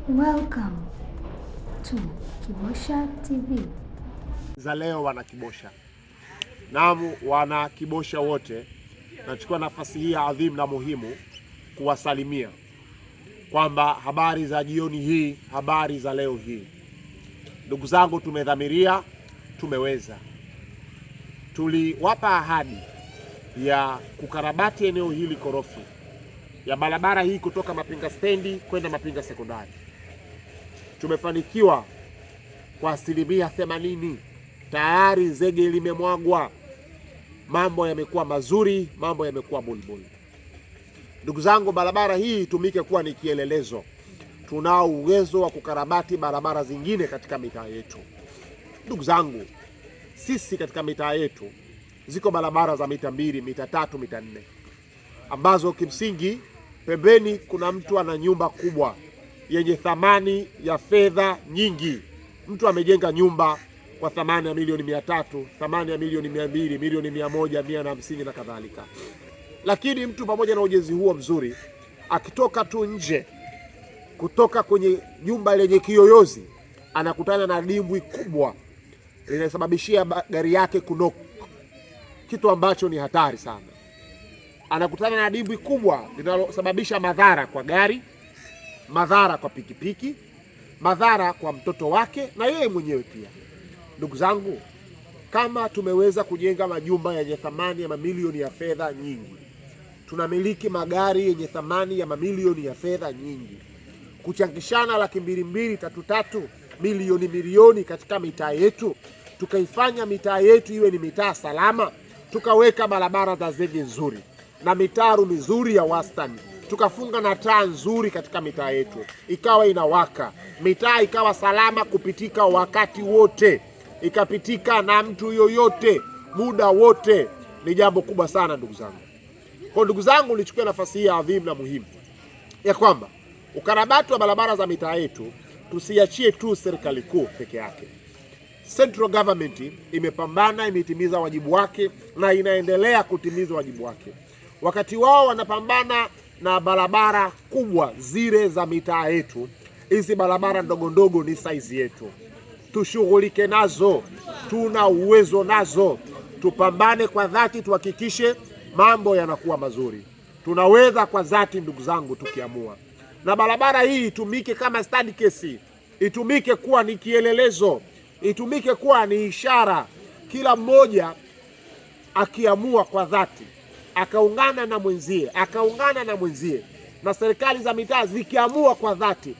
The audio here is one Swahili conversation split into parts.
Welcome to Kibosha TV. Za leo wana Kibosha. Naam, wana Kibosha wote, nachukua nafasi hii adhimu na muhimu kuwasalimia kwamba habari za jioni hii, habari za leo hii. Ndugu zangu, tumedhamiria, tumeweza. Tuliwapa ahadi ya kukarabati eneo hili korofi ya barabara hii kutoka Mapinga stendi kwenda Mapinga sekondari. Tumefanikiwa kwa 80%. Tayari zege limemwagwa, mambo yamekuwa mazuri, mambo yamekuwa bulbul. Ndugu zangu, barabara hii itumike kuwa ni kielelezo. Tunao uwezo wa kukarabati barabara zingine katika mitaa yetu. Ndugu zangu, sisi katika mitaa yetu ziko barabara za mita 2, mita 3, mita 4 ambazo kimsingi pembeni kuna mtu ana nyumba kubwa yenye thamani ya fedha nyingi. Mtu amejenga nyumba kwa thamani ya milioni 300, thamani ya milioni 200, milioni 100, 150 na kadhalika. Lakini mtu pamoja na ujenzi huo mzuri, akitoka tu nje kutoka kwenye nyumba lenye kiyoyozi, anakutana na dimbwi kubwa linasababishia gari yake kunoka, kitu ambacho ni hatari sana. Anakutana na dimbwi kubwa linalosababisha madhara kwa gari, madhara kwa pikipiki, madhara kwa mtoto wake na yeye mwenyewe pia. Ndugu zangu, kama tumeweza kujenga majumba yenye thamani ya mamilioni ya fedha nyingi, tunamiliki magari yenye thamani ya mamilioni ya fedha nyingi, kuchangishana 200,000, 3 milioni katika mitaa yetu, tukaifanya mitaa yetu iwe ni mitaa salama, tukaweka barabara za zege nzuri na mitaro mizuri ya wastani, tukafunga na taa nzuri katika mitaa yetu, ikawa inawaka, mitaa ikawa salama kupitika wakati wote, ikapitika na mtu yoyote muda wote, ni jambo kubwa sana ndugu zangu. Kwa ndugu zangu, nichukue nafasi hii adhimu na muhimu ya kwamba ukarabati wa barabara za mitaa yetu tusiachie tu serikali kuu peke yake. Central government imepambana, imetimiza wajibu wake na inaendelea kutimiza wajibu wake. Wakati wao wanapambana na barabara kubwa zile za mitaa yetu, hizi barabara ndogo ndogo ni saizi yetu. Tushughulike nazo, tuna uwezo nazo, tupambane kwa dhati, tuhakikishe mambo yanakuwa mazuri. Tunaweza kwa dhati ndugu zangu tukiamua. Na barabara hii itumike kama study case, itumike kuwa ni kielelezo, itumike kuwa ni ishara. Kila mmoja akiamua kwa dhati, akaungana na mwenzie, na serikali za mitaa zikiamua kwa dhati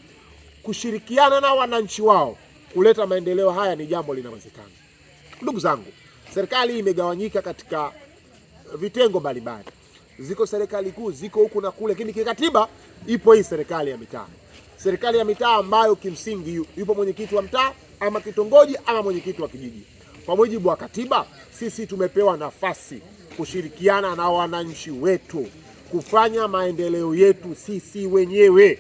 kushirikiana na wananchi wao kuleta maendeleo haya, ni jambo linawezekana. Ndugu zangu, serikali imegawanyika katika vitengo mbalimbali. Ziko serikali kuu, ziko huku na kule, lakini kikatiba ipo hii serikali ya mitaa. Serikali ya mitaa ambayo kimsingi yupo mwenyekiti wa mtaa ama kitongoji ama mwenyekiti wa kijiji. Kwa mujibu wa katiba, sisi tumepewa nafasi kushirikiana na wananchi wetu kufanya maendeleo yetu sisi wenyewe.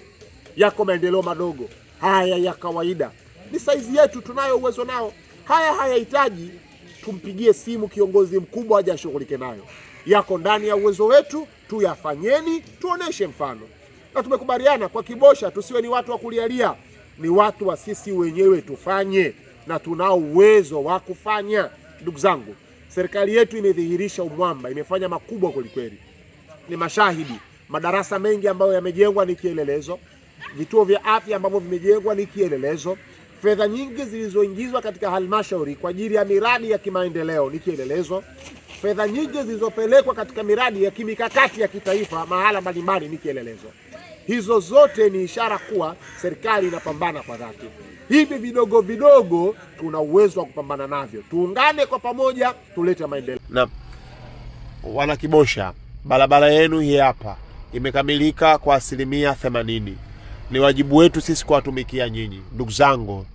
Yako maendeleo madogo, haya ya kawaida, ni saizi yetu, tunayo uwezo nao. Haya hayahitaji tumpigie simu kiongozi mkubwa aje ashughulike nayo. Yako ndani ya uwezo wetu, tuyafanyeni, tuoneshe mfano. Na tumekubaliana kwa Kibosha tusiwe ni watu wa kulialia, ni watu wa sisi wenyewe tufanye, na tunao uwezo wa kufanya. Ndugu zangu, serikali yetu imedhihirisha umwamba, imefanya makubwa kwelikweli. Ni mashahidi, madarasa mengi ambayo yamejengwa ni kielelezo, vituo vya afya ambavyo vimejengwa ni kielelezo, fedha nyingi zilizoingizwa katika halmashauri kwa ajili ya miradi ya kimaendeleo ni kielelezo, fedha nyingi zilizopelekwa katika miradi ya kimikakati ya kitaifa mahala mbalimbali ni kielelezo. Hizo zote ni ishara kuwa serikali inapambana kwa dhati. Hivi vidogo vidogo tuna uwezo wa kupambana navyo. Tuungane kwa pamoja, tulete maendeleo. Na wana Kibosha, barabara yenu hii hapa imekamilika kwa 80%. Ni wajibu wetu sisi kuwatumikia nyinyi. Ndugu zangu,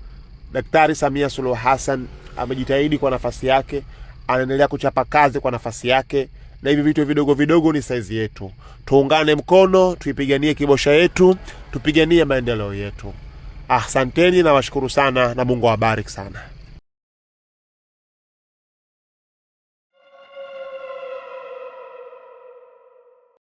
Daktari Samia Suluhu Hassan amejitahidi kwa nafasi yake, anaendelea kuchapa kazi kwa nafasi yake, na hivi vitu vidogo vidogo ni saizi yetu. Tuungane mkono, tuipiganie Kibosha yetu, tupiganie maendeleo yetu. Asanteni na washukuru sana, na Mungu awabariki sana.